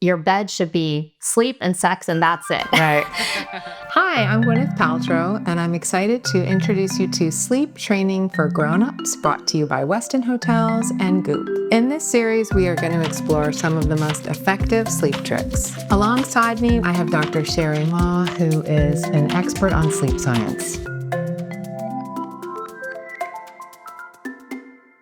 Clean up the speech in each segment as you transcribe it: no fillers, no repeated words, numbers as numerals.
Your bed should be sleep and sex, and that's it. Right. Hi, I'm Gwyneth Paltrow, and I'm excited to introduce you to Sleep Training for Grown-Ups, brought to you by Westin Hotels and Goop. In this series, we are going to explore some of the most effective sleep tricks. Alongside me, I have Dr. Cheri Mah, who is an expert on sleep science.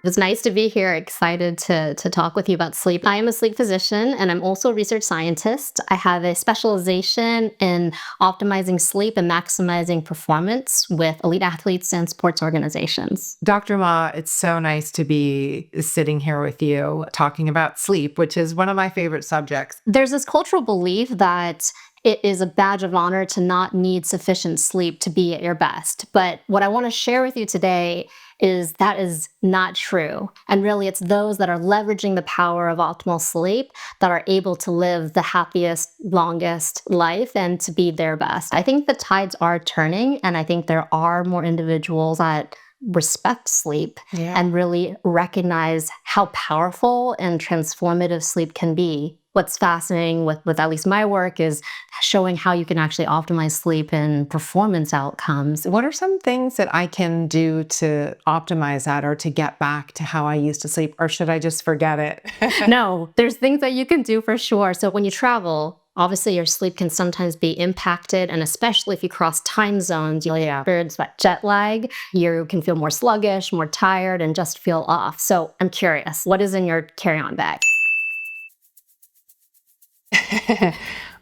It's nice to be here, excited to talk with you about sleep. I am a sleep physician and I'm also a research scientist. I have a specialization in optimizing sleep and maximizing performance with elite athletes and sports organizations. Dr. Mah, it's so nice to be sitting here with you talking about sleep, which is one of my favorite subjects. There's this cultural belief that it is a badge of honor to not need sufficient sleep to be at your best. But what I want to share with you today is that is not true. And really, it's those that are leveraging the power of optimal sleep that are able to live the happiest, longest life and to be their best. I think the tides are turning, and I think there are more individuals that respect sleep and really recognize how powerful and transformative sleep can be. What's fascinating with at least my work is showing how you can actually optimize sleep and performance outcomes. What are some things that I can do to optimize that or to get back to how I used to sleep? Or should I just forget it? No, there's things that you can do for sure. So when you travel, obviously your sleep can sometimes be impacted, and especially if you cross time zones, you'll experience jet lag. You can feel more sluggish, more tired, and just feel off. So I'm curious, what is in your carry-on bag?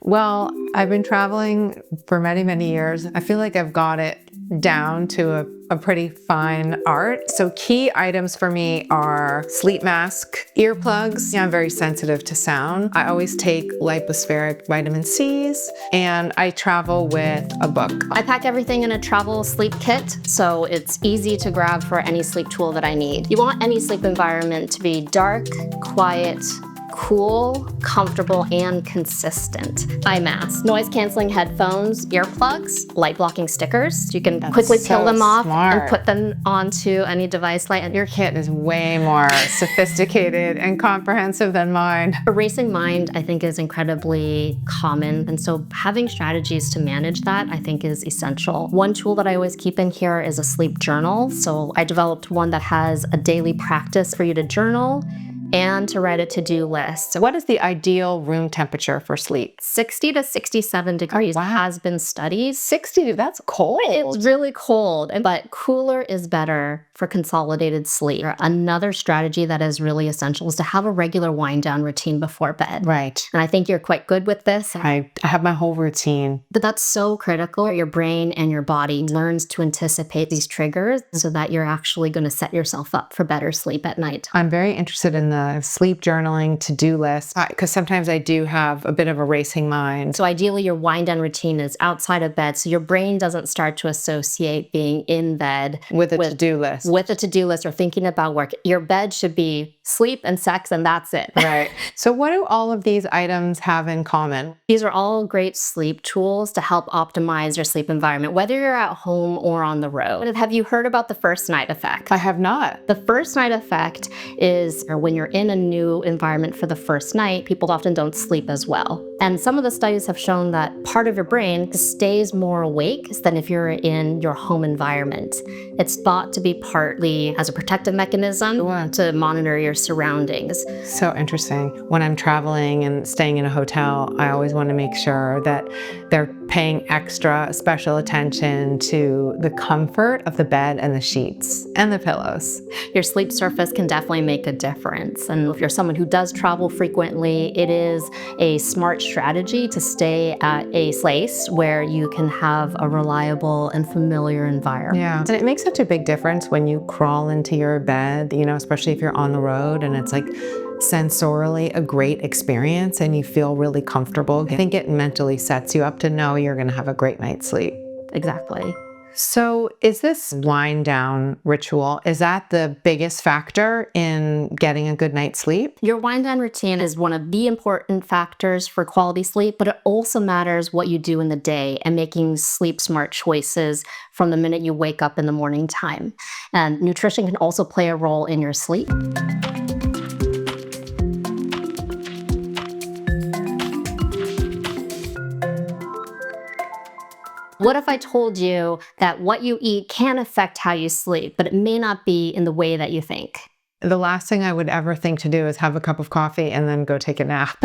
Well, I've been traveling for many, many years. I feel like I've got it down to a pretty fine art. So key items for me are sleep mask, earplugs. Yeah, I'm very sensitive to sound. I always take lipospheric vitamin C's, and I travel with a book. I pack everything in a travel sleep kit, so it's easy to grab for any sleep tool that I need. You want any sleep environment to be dark, quiet, cool, comfortable, and consistent. Eye mask, noise-canceling headphones, earplugs, light-blocking stickers. You can quickly peel them off and put them onto any device light. Your kit is way more sophisticated and comprehensive than mine. A racing mind, I think, is incredibly common, and so having strategies to manage that, I think, is essential. One tool that I always keep in here is a sleep journal. So I developed one that has a daily practice for you to journal and to write a to-do list. So what is the ideal room temperature for sleep? 60 to 67 degrees has been studied. 60, that's cold. It's really cold, but cooler is better for consolidated sleep. Another strategy that is really essential is to have a regular wind-down routine before bed. Right. And I think you're quite good with this. I have my whole routine. But that's so critical. Your brain and your body learns to anticipate these triggers so that you're actually going to set yourself up for better sleep at night. I'm very interested in the sleep journaling to-do list because sometimes I do have a bit of a racing mind. So ideally, your wind-down routine is outside of bed, so your brain doesn't start to associate being in bed with a to-do list. With a to-do list or thinking about work. Your bed should be sleep and sex, and that's it. Right. So what do all of these items have in common? These are all great sleep tools to help optimize your sleep environment, whether you're at home or on the road. Have you heard about the first night effect? I have not. The first night effect is when you're in a new environment for the first night, people often don't sleep as well. And some of the studies have shown that part of your brain stays more awake than if you're in your home environment. It's thought to be partly as a protective mechanism to monitor your surroundings. So interesting. When I'm traveling and staying in a hotel, I always want to make sure that they're paying extra special attention to the comfort of the bed and the sheets and the pillows. Your sleep surface can definitely make a difference. And if you're someone who does travel frequently, it is a smart strategy to stay at a place where you can have a reliable and familiar environment. Yeah, and it makes such a big difference when you crawl into your bed, especially if you're on the road and it's like sensorily a great experience and you feel really comfortable. I think it mentally sets you up to know you're going to have a great night's sleep. Exactly. So is this wind down ritual, is that the biggest factor in getting a good night's sleep? Your wind down routine is one of the important factors for quality sleep, but it also matters what you do in the day and making sleep smart choices from the minute you wake up in the morning time. And nutrition can also play a role in your sleep. What if I told you that what you eat can affect how you sleep, but it may not be in the way that you think? The last thing I would ever think to do is have a cup of coffee and then go take a nap.